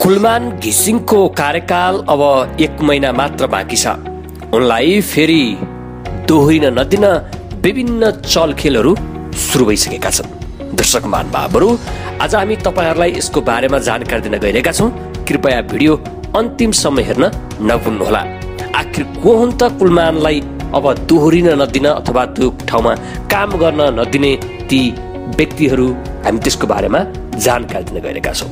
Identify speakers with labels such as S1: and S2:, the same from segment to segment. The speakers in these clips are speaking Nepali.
S1: कुलमान घिसिङको कार्यकाल अब 1 महिना मात्र बाँकी छ। उनलाई फेरि दोहोरिन नदिन विभिन्न चलखेलहरू सुरु भइसकेका छन्। दर्शक महानुभावहरू, आज हामी तपाईहरुलाई यसको बारेमा जानकारी दिन गइरहेका छौं। कृपया भिडियो अन्तिमसम्म हेर्न नभुल्नुहोला। आखिर को हुन् त कुलमानलाई अब दोहोरिन नदिन अथवा त्यो ठाउँमा काम गर्न नदिने ती व्यक्तिहरू, हामी त्यसको बारेमा जानकारी दिन गइरहेका छौं।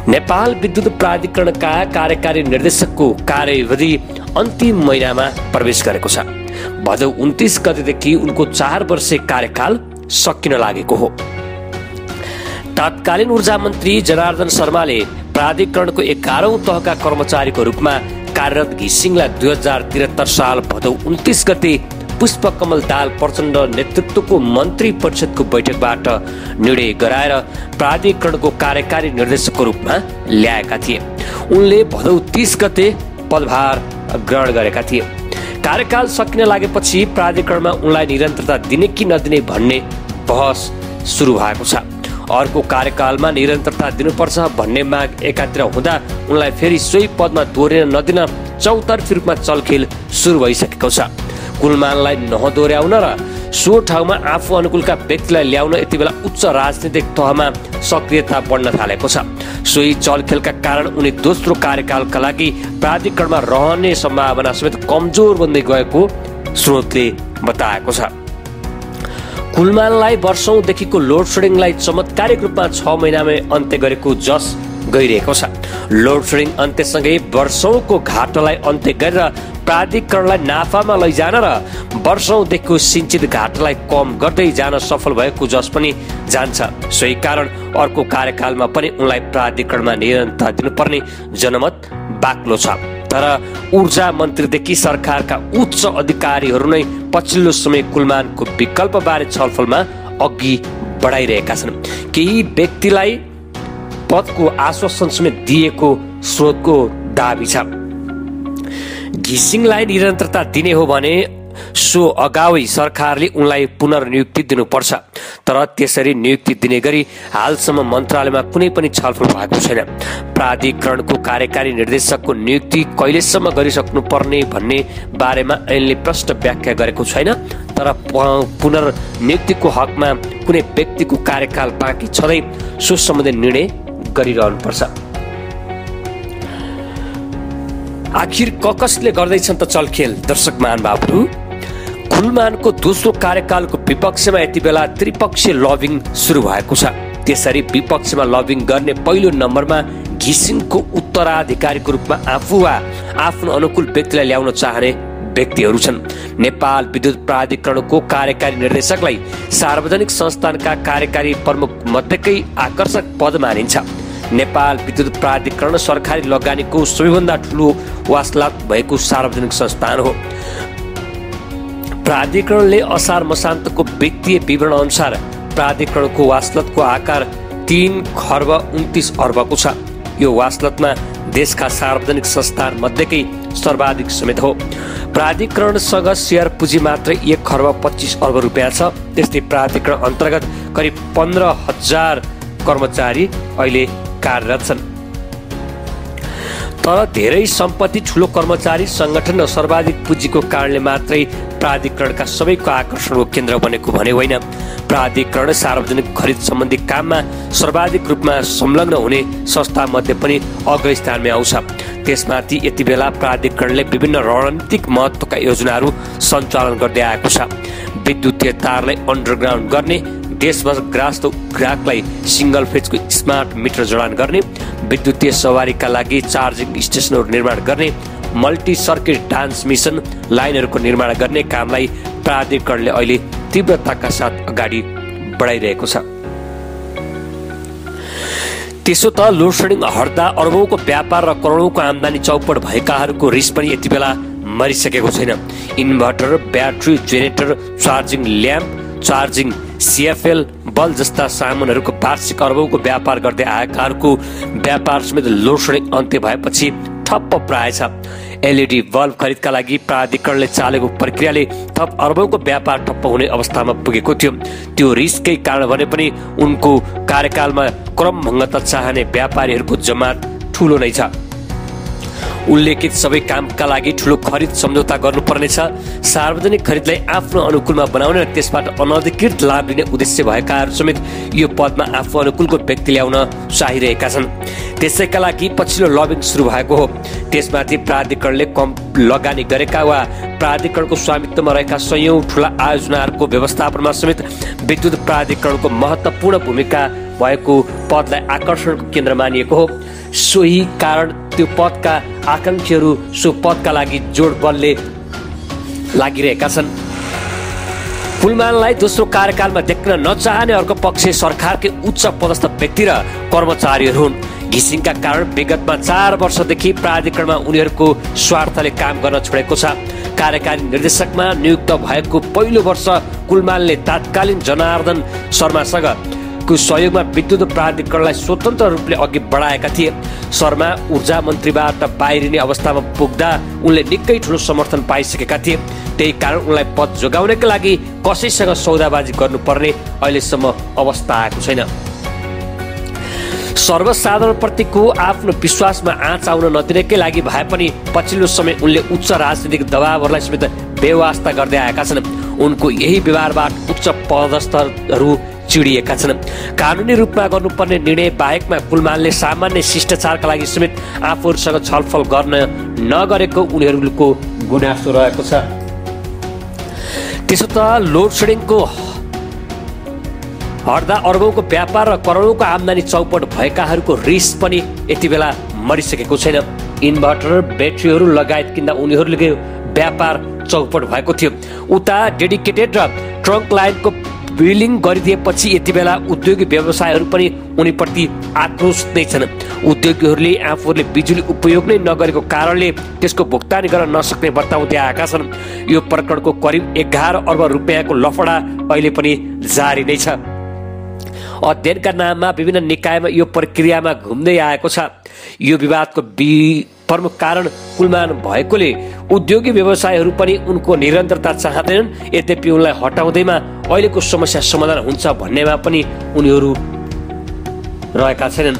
S1: नेपाल विद्युत प्राधिकरणका कार्यकारी निर्देशकको कार्यविधि अन्तिम महिनामा प्रवेश गरेको छ। भदौ 29 गतेदेखि उनको 4 वर्षे कार्यकाल सकिन लागेको हो। तत्कालीन ऊर्जा मन्त्री जनार्दन शर्माले प्राधिकरणको 11औं तहका कर्मचारीको रूपमा कार्यरत घिसिङलाई 2073 साल भदौ 29 गते पुष्पकमल दाहाल प्रचण्ड नेतृत्वको मन्त्री परिषदको बैठकबाट निर्णय गराएर प्राधिकरणको कार्यकारी निर्देशकको रूपमा ल्याएका थिए। उनले भदौ 30 गते पदभार ग्रहण गरेका थिए। कार्यकाल सकिन लागेपछि प्राधिकरणमा उनलाई निरन्तरता दिने कि नदिने भन्ने बहस सुरु भएको छ। अर्को कार्यकालमा निरन्तरता दिनुपर्छ भन्ने माग एकातिर हुँदा उनलाई फेरि सोही पदमा दोहोरिन नदिन चौतर्फी रूपमा चलखेल सुरु भइसकेको छ। कुलमानलाई नदोर्याउन र सो ठाउँमा आफू अनुकूलका व्यक्तिलाई ल्याउन यति बेला उच्च राजनीतिक तहमा सक्रियता बढ्न थालेको छ। सोही चलखेलका कारण उनी दोस्रो कार्यकालका लागि प्राधिकरणमा रहने सम्भावना समेत कमजोर बन्दै गएको स्रोतले बताएको छ। कुलमानलाई वर्षौंदेखिको लोड सेडिङलाई चमत्कारिक रूपमा 6 महिनामै अन्त्य गरेको जस गइरहेको छ। लोड सेडिङ अन्त्यसँगै वर्षौंको घाटालाई अन्त्य गरेर प्राधिकरणलाई नाफामा लैजान र वर्षौंदेखिको सिन्चित घाटालाई कम गर्दै जान सफल भएको जस पनि जान्छ। सोही कारण अर्को कार्यकालमा पनि उनलाई प्राधिकरणमा निरन्तरता दिनुपर्ने जनमत बाक्लो छ। तर ऊर्जा मन्त्रीदेखि सरकारका उच्च अधिकारीहरू नै पछिल्लो समय कुलमानको विकल्पबारे छलफलमा अघि बढाइरहेका छन्। केही व्यक्तिलाई पदको आश्वासन समेत दिएको स्रोतको दाबी छ। घिसिङलाई निरन्तरता दिने हो भने सो अगावै सरकारले उनलाई पुनर्नियुक्ति दिनुपर्छ। तर त्यसरी नियुक्ति दिने गरी हालसम्म मन्त्रालयमा कुनै पनि छलफल भएको छैन। प्राधिकरणको कार्यकारी निर्देशकको नियुक्ति कहिलेसम्म गरिसक्नु पर्ने भन्ने बारेमा ऐनले प्रष्ट व्याख्या गरेको छैन। तर पुनर्नियुक्तिको हकमा कुनै व्यक्तिको कार्यकाल बाँकी छँदै सो सम्बन्धी निर्णय गरिरहनुपर्छ। आखिर कसले गर्दैछन् त चलखेल? दर्शक महानुभावहरू, कुलमानको दोस्रो कार्यकालको विपक्षमा यति बेला त्रिपक्षीय लबिङ सुरु भएको छ। त्यसरी विपक्षमा लबिङ गर्ने पहिलो नम्बरमा घिसिङको उत्तराधिकारीको रूपमा आफू वा आफ्नो अनुकूल व्यक्तिलाई ल्याउन चाहने व्यक्तिहरू छन्। नेपाल विद्युत प्राधिकरणको कार्यकारी निर्देशकलाई सार्वजनिक संस्थानका कार्यकारी प्रमुख मध्येकै आकर्षक पद मानिन्छ। नेपाल विद्युत प्राधिकरण सरकारी लगानीको सबैभन्दा ठूलो वासलात भएको सार्वजनिक संस्थान हो। प्राधिकरणले असार मसान्तको वित्तीय विवरण अनुसार प्राधिकरणको वासलतको आकार 3 खर्ब 29 अर्बको छ। यो वासलतमा देशका सार्वजनिक संस्थान मध्येकै सर्वाधिक समेत हो। प्राधिकरणसँग शेयर पुँजी मात्रै 1 खर्ब 25 अर्ब रुपियाँ छ। त्यस्तै प्राधिकरण अन्तर्गत करिब 15,000 कर्मचारी अहिले कार्यरत छन्। तर धेरै सम्पत्ति, ठूलो कर्मचारी संगठन र सर्वाधिक पुँजीको कारणले मात्रै प्राधिकरणका सबैको आकर्षणको केन्द्र बनेको भने होइन। प्राधिकरण सार्वजनिक खरिद सम्बन्धी काममा सर्वाधिक रूपमा संलग्न हुने संस्था मध्ये पनि अग्रणी स्थानमा आउँछ। त्यसमाथि यति बेला प्राधिकरणले विभिन्न रणनीतिक महत्त्वका योजनाहरू सञ्चालन गर्दै आएको छ। विद्युतीय तारलाई अन्डरग्राउन्ड गर्ने, देशभर ग्राहकलाई सिंगल फेजको स्मार्ट मिटर जडान गर्ने, विद्युतीय सवारीका लागि चार्जिङ स्टेसनहरू निर्माण गर्ने, मल्टी सर्किट ट्रान्समिसन लाइनहरूको निर्माण गर्ने कामलाई प्राधिकरणले अहिले तीव्रताका साथ अगाडि बढाइरहेको छ। त्यसो त लोड सेडिङ हट्दा अर्बौंको व्यापार र करोडौंको आमदानी चौपट भएकाहरूको रिस पनि यति बेला मरिसकेको छैन। Inverter, battery, generator, charging lamp, charging CFL bulb जस्ता सामानहरूको वार्षिक अर्बौंको व्यापार गर्दै आएकाहरूको व्यापार समेत लोड सेडिङ अन्त्य भएपछि ठप्प प्राय छ। एलईडी बल्ब खरिदका लागि प्राधिकरणले चालेको प्रक्रियाले थप अर्बौंको व्यापार ठप्प हुने अवस्थामा पुगेको थियो। त्यो रिस्ककै कारण भने पनि उनको कार्यकालमा क्रमभङ्गता चाहने व्यापारीहरूको जमात ठूलो नै छ। उल्लेखित सबै कामका लागि ठूलो खरिद सम्झौता गर्नुपर्नेछ। सार्वजनिक खरिदलाई आफ्नो अनुकूलमा बनाउने र त्यसबाट अनधिकृत लाभ लिने उद्देश्य भएकाहरू समेत यो पदमा आफू अनुकूलको व्यक्ति ल्याउन चाहिरहेका छन्। त्यसैका लागि पछिल्लो लबिङ सुरु भएको हो। त्यसमाथि प्राधिकरणले कम लगानी गरेका वा प्राधिकरणको स्वामित्वमा रहेका संयौं ठूला आयोजनाहरूको व्यवस्थापनमा समेत विद्युत प्राधिकरणको महत्त्वपूर्ण भूमिका भएको पदलाई आकर्षणको केन्द्र मानिएको हो। सोही कारण त्यो पदका आकांक्षीहरू सो पदका लागि जोड बलले लागिरहेका छन्। कुलमानलाई दोस्रो कार्यकालमा देख्न नचाहने अर्को पक्ष सरकारकै उच्च पदस्थ व्यक्ति र कर्मचारीहरू हुन्। घिसिङका कारण विगतमा 4 वर्षदेखि प्राधिकरणमा उनीहरूको स्वार्थले काम गर्न छोडेको छ। कार्यकारी निर्देशकमा नियुक्त भएको पहिलो वर्ष कुलमानले तात्कालीन जनार्दन शर्मासँग को सहयोगमा विद्युत प्राधिकरणलाई स्वतन्त्र रूपले अघि बढाएका थिए। शर्मा ऊर्जा मन्त्रीबाट बाहिरिने अवस्थामा पुग्दा उनले निकै ठूलो समर्थन पाइसकेका थिए। त्यही कारण उनलाई पद जोगाउनका लागि कसैसँग सौदाबाजी गर्नुपर्ने अहिलेसम्म अवस्था आएको छैन। सर्वसाधारणप्रतिको आफ्नो विश्वासमा आँच आउन नदिनकै लागि भए पनि पछिल्लो समय उनले उच्च राजनीतिक दबावहरूलाई समेत बेवास्ता गर्दै आएका छन्। उनको यही व्यवहारबाट उच्च पदस्थहरू चिडिएका छन्। कानुनी रूपमा गर्नुपर्ने निर्णय बाहेकमा कुलमानले सामान्य शिष्टाचारका लागि समेत आफूहरूसँग छलफल गर्न नगरेको उनीहरूको गुनासो रहेको छ। त्यसो त लोड सेडिङको हट्दा अर्बौंको व्यापार र करोडौंको आम्दानी चौपट भएकाहरूको रिस पनि यति बेला मरिसकेको छैन। इन्भर्टर ब्याट्रीहरू लगायत किन्दा उनीहरूले व्यापार चौपट भएको थियो। उता डेडिकेटेड र ट्रङ्क लाइनको बिलिङ गरिदिएपछि यति बेला उद्योगी व्यवसायहरू पनि उनीप्रति आक्रोशित नै छन्। उद्योगीहरूले आफूहरूले बिजुली उपयोग नै नगरेको कारणले त्यसको भुक्तानी गर्न नसक्ने बताउँदै आएका छन्। यो प्रकरणको करिब 11 अर्ब रुपियाँको लफडा अहिले पनि जारी नै छ। अध्ययनका नाममा विभिन्न निकायमा यो प्रक्रियामा घुम्दै आएको छ। यो विवादको प्रमुख कारण कुलमान भएकोले उद्योगी व्यवसायहरू पनि उनको निरन्तरता चाहँदैनन्। यद्यपि उनलाई हटाउँदैमा अहिलेको समस्या समाधान हुन्छ भन्नेमा पनि उनीहरू रहेका छैनन्।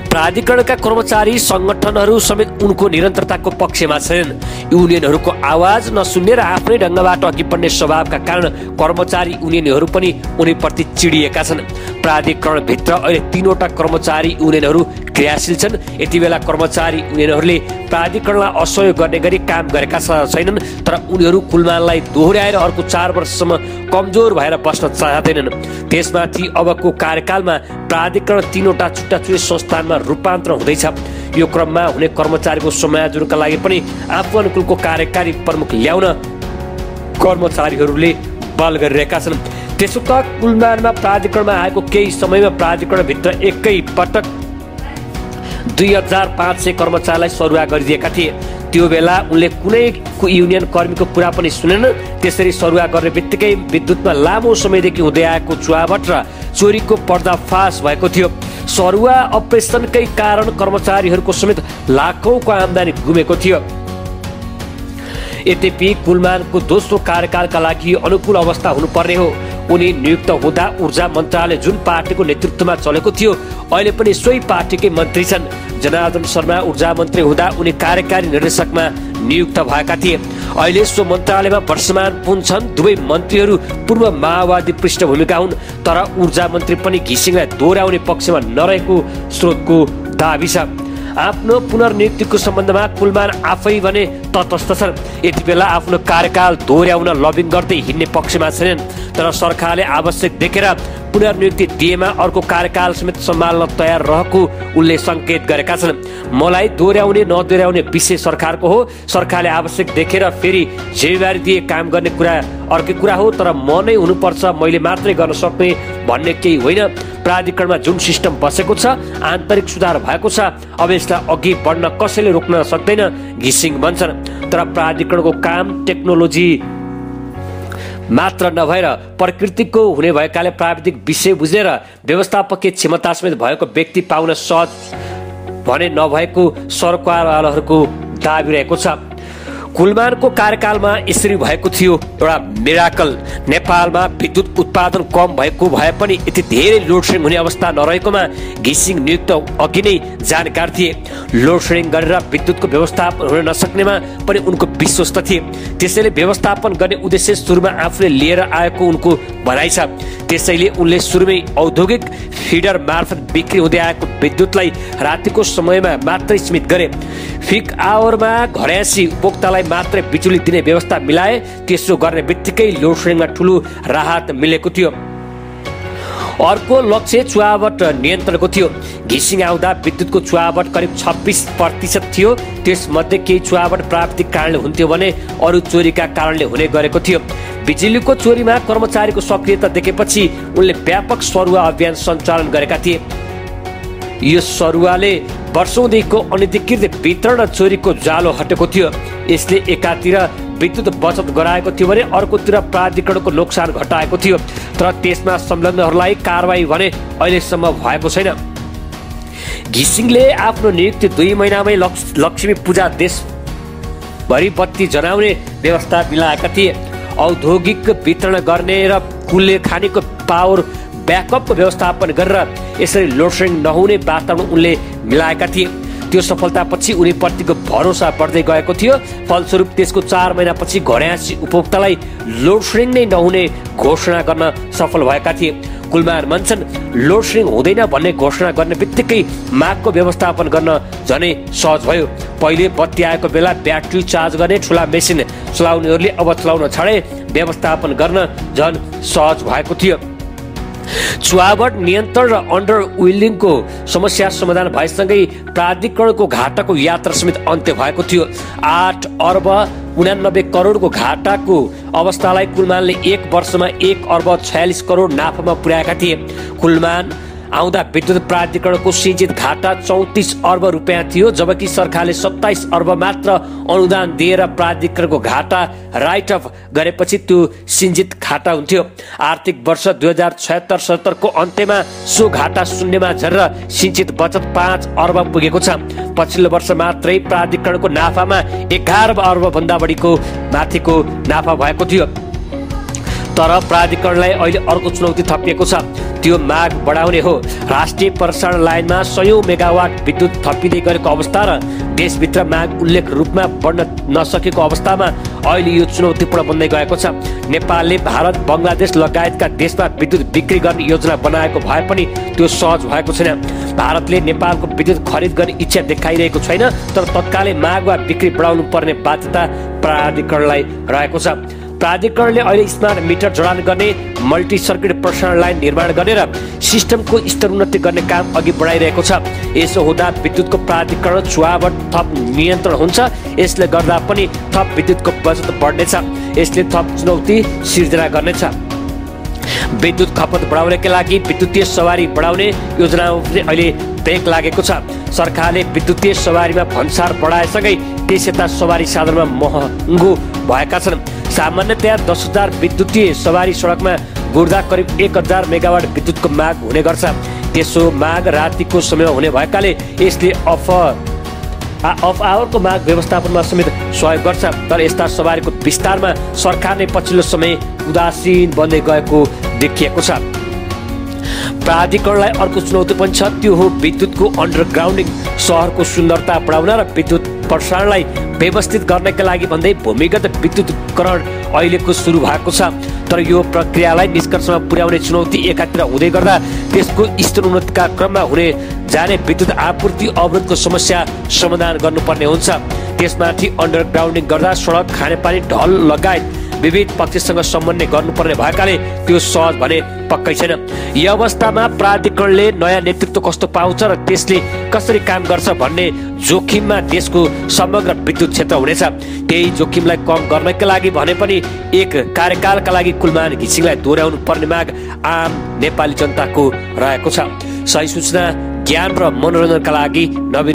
S1: प्राधिकरणका कर्मचारी संगठनहरू समेत उनको निरन्तरताको पक्षमा छैनन्। युनियनहरूको आवाज नसुन्ने र आफ्नै ढङ्गबाट अघि बढ्ने स्वभावका कारण कर्मचारी युनियनहरू पनि उनीप्रति चिडिएका छन्। प्राधिकरणभित्र अहिले 3वटा कर्मचारी युनियनहरू क्रियाशील छन्। यति बेला कर्मचारी युनियनहरूले प्राधिकरणलाई असहयोग गर्ने गरी काम गरेका छैनन्, तर उनीहरू कुलमानलाई दोहोर्याएर अर्को 4 वर्षसम्म कमजोर भएर बस्न चाहँदैनन्। त्यसमाथि अबको कार्यकालमा प्राधिकरण 3वटा छुट्टाछुट्टै संस्थानमा रूपान्तरण हुँदैछ। यो क्रममा हुने कर्मचारीको समायोजनका लागि पनि आफू अनुकूलको कार्यकारी प्रमुख ल्याउन कर्मचारीहरूले बल गरिरहेका छन्। त्यसो त कुलमानमा प्राधिकरणमा आएको केही समयमा प्राधिकरणभित्र एकै पटक 2500 कर्मचारीलाई सरुवा गरिदिएका थिए। त्यो बेला उनले कुनै युनियन कर्मीको कुरा पनि सुनेन। त्यसरी सरुवा गर्ने बित्तिकै विद्युतमा लामो समयदेखि हुँदै आएको चुहावट र चोरीको पर्दाफास भएको थियो। सरुवा अपरेसनकै कारण कर्मचारीहरूको समेत लाखौंको आम्दानी गुमेको थियो। यद्यपि कुलमानको दोस्रो कार्यकालका लागि अनुकूल अवस्था हुनुपर्ने हो। उनी नियुक्त हुँदा ऊर्जा मन्त्रालय जुन पार्टीको नेतृत्वमा चलेको थियो अहिले पनि सोही पार्टीकै मन्त्री छन्। जनार्दन शर्मा ऊर्जा मन्त्री हुँदा उनी कार्यकारी निर्देशकमा नियुक्त भएका थिए। अहिले सो मन्त्रालयमा वर्षमान पुन छन्। दुवै मन्त्रीहरू पूर्व माओवादी पृष्ठभूमिका हुन्, तर ऊर्जा मन्त्री पनि घिसिङलाई दोहोर्याउने पक्षमा नरहेको स्रोतको दाबी छ। आफ्नो पुनर्नियुक्तिको सम्बन्धमा कुलमान आफै भने तटस्थ छन्। यति बेला आफ्नो कार्यकाल दोहोर्याउन लबिङ गर्दै हिँड्ने पक्षमा छैनन्, तर सरकारले आवश्यक देखेर पुनर्नियुक्ति दिएमा अर्को कार्यकाल समेत सम्हाल्न तयार रहेको उनले संकेत गरेका छन्। मलाई दोहोर्याउने नदोहोर्याउने विषय सरकारको हो। सरकारले आवश्यक देखेर फेरि जिम्मेवारी दिए काम गर्ने कुरा अर्कै कुरा हो, तर म नै हुनुपर्छ, मैले मात्रै गर्न सक्ने भन्ने केही होइन। प्राधिकरणमा जुन सिस्टम बसेको छ, आन्तरिक सुधार भएको छ, अब यसलाई अघि बढ्न कसैले रोक्न सक्दैन घिसिङ भन्छन्। तर प्राधिकरणको काम टेक्नोलोजी मात्र नभएर प्रकृतिको हुने भएकाले प्राविधिक विषय बुझेर व्यवस्थापकीय क्षमता समेत भएको व्यक्ति पाउन सहज भने नभएको सरकारवालाहरूको दाबी रहेको छ। कुलमानको कार्यकालमा यसरी भएको थियो एउटा मिराकल। नेपालमा विद्युत उत्पादन कम भएको भए पनि यति धेरै लोड सेडिङ हुने अवस्था नरहेकोमा घिसिङ नियुक्त अघि नै जानकार थिए। लोड सेडिङ गरेर विद्युतको व्यवस्थापन हुन नसक्नेमा पनि उनको विश्वस्त थिए। त्यसैले व्यवस्थापन गर्ने उद्देश्य सुरुमा आफूले लिएर आएको उनको भनाइ छ। त्यसैले उनले सुरुमै औद्योगिक फिडर मार्फत बिक्री हुँदै आएको विद्युतलाई रातिको समयमा मात्रै सीमित गरे। पिक आवरमा घरयासी उपभोक्तालाई मात्रै बिजुली दिने व्यवस्था मिलाए। त्यसो गर्ने बित्तिकै लोड सेडिङमा ठुलो राहत मिलेको थियो। अर्को लक्ष्य चुहावट नियन्त्रणको थियो। घिसिङ आउँदा विद्युतको चुहावट करिब 26% थियो। त्यसमध्ये केही चुहावट प्राविधिक कारणले हुन्थ्यो भने अरू चोरीका कारणले हुने गरेको थियो। बिजुलीको चोरीमा कर्मचारीको सक्रियता देखेपछि उनले व्यापक सरुवा अभियान सञ्चालन गरेका थिए। यो सरुवाले वर्षौंदेखिको अनधिकृत वितरण र चोरीको जालो हटेको थियो। यसले एकातिर विद्युत बचत गराएको थियो भने अर्कोतिर प्राधिकरणको नोक्सान घटाएको थियो। तर त्यसमा संलग्नहरूलाई कारबाही भने अहिलेसम्म भएको छैन। घिसिङले आफ्नो नियुक्ति 2 महिनामै लक्ष्मी पूजा देशभरि बत्ती जनाउने व्यवस्था मिलाएका थिए। औद्योगिक वितरण गर्ने र कुलले खानेको पावर ब्याकअपको व्यवस्थापन गरेर यसरी लोड सेडिङ नहुने वातावरण उनले मिलाएका थिए। त्यो सफलतापछि उनीप्रतिको भरोसा बढ्दै गएको थियो। फलस्वरूप त्यसको 4 महिनापछि घरयासी उपभोक्तालाई लोड सेडिङ नै नहुने घोषणा गर्न सफल भएका थिए। कुलमान भन्छन्, लोड सेडिङ हुँदैन भन्ने घोषणा गर्ने बित्तिकै मागको व्यवस्थापन गर्न झनै सहज भयो। पहिले बत्ती आएको बेला ब्याट्री चार्ज गर्ने ठुला मेसिन चलाउनेहरूले अब चलाउन छाडे। व्यवस्थापन गर्न झन सहज भएको थियो। चुहावट नियन्त्रण र अन्डर विलिङको समस्या समाधान भएसँगै प्राधिकरणको घाटाको यात्रा समेत अन्त्य भएको थियो। 8 अर्ब 89 करोडको घाटाको अवस्थालाई कुलमानले 1 वर्षमा 1 अर्ब 46 करोड नाफामा पुर्याएका थिए। कुलमान आउँदा विद्युत प्राधिकरणको सिंचित घाटा 34 अर्ब रुपियाँ थियो, जबकि सरकारले 27 अर्ब मात्र अनुदान दिएर प्राधिकरणको घाटा राइट अफ गरेपछि त्यो सिंचित घाटा हुन्थ्यो। आर्थिक वर्ष 2076-77 को अन्त्यमा सो घाटा शून्यमा झरेर सिंचित बचत 5 अर्ब पुगेको छ। पछिल्लो वर्ष मात्रै प्राधिकरणको नाफामा 11 अर्ब भन्दा बढीको माथिको नाफा भएको थियो। तर प्राधिकरणलाई अहिले अर्को चुनौती थपिएको छ। त्यो माग बढाउने हो। राष्ट्रिय प्रसारण लाइनमा 100 मेगावाट विद्युत थपिँदै गरेको अवस्था र देशभित्र माग उल्लेख रूपमा बढ्न नसकेको अवस्थामा अहिले यो चुनौतीपूर्ण बन्दै गएको छ। नेपालले भारत, बङ्गलादेश लगायतका देशमा विद्युत बिक्री गर्ने योजना बनाएको भए पनि त्यो सहज भएको छैन। भारतले नेपालको विद्युत खरिद गर्ने इच्छा देखाइरहेको छैन, तर तत्कालै माग वा बिक्री बढाउनु पर्ने बाध्यता प्राधिकरणलाई रहेको छ। प्राधिकरणले अहिले स्मार्ट मिटर जडान गर्ने, मल्टी सर्किट प्रसारण लाइन निर्माण गर्ने र सिस्टमको स्तर उन्नति गर्ने काम अघि बढाइरहेको छ। यसो हुँदा विद्युतको प्राधिकरण चुहावट थप नियन्त्रण हुन्छ। यसले गर्दा पनि थप विद्युतको बचत बढ्नेछ। यसले थप चुनौती सिर्जना गर्नेछ। विद्युत खपत बढाउनका लागि विद्युतीय सवारी बढाउने योजनामा अहिले ब्रेक लागेको छ। सरकारले विद्युतीय सवारीमा भन्सार बढाएसँगै त्यसयता सवारी साधनमा महँगो भएका छन्। सामान्यतया 10,000 विद्युतीय सवारी सडकमा गुड्दा करिब 1,000 मेगावाट विद्युतको माग हुने गर्छ। त्यसो माग रातिको समयमा हुने भएकाले यसले अफ आवरको माग व्यवस्थापनमा समेत सहयोग गर्छ। तर यस्ता सवारीको विस्तारमा सरकार नै पछिल्लो समय उदासीन बन्दै गएको देखिएको छ। प्राधिकरणलाई अर्को चुनौती पनि छ। त्यो हो विद्युतको अन्डरग्राउन्डिङ। सहरको सुन्दरता बढाउन र विद्युत प्रसारणलाई व्यवस्थित गर्नका लागि भन्दै भूमिगत विद्युतीकरण अहिलेको सुरु भएको छ। तर यो प्रक्रियालाई निष्कर्षमा पुर्याउने चुनौती एकातिर हुँदै गर्दा त्यसको स्तर उन्नतिका क्रममा हुने जाने विद्युत आपूर्ति अवरोधको समस्या समाधान गर्नुपर्ने हुन्छ। त्यसमाथि अन्डरग्राउन्डिङ गर्दा सडक, खानेपानी, ढल लगायत विविध पक्षसँग समन्वय गर्नुपर्ने भएकाले त्यो सहज भने पक्कै छैन। यो अवस्थामा प्राधिकरणले नयाँ नेतृत्व कस्तो पाउँछ र त्यसले कसरी काम गर्छ भन्ने जोखिममा देशको समग्र विद्युत क्षेत्र हुनेछ। त्यही जोखिमलाई कम गर्नका लागि भने पनि एक कार्यकालका लागि कुलमान घिसिङलाई दोहोऱ्याउनु पर्ने माग आम नेपाली जनताको रहेको छ। सही सूचना, ज्ञान र मनोरञ्जनका लागि नवीन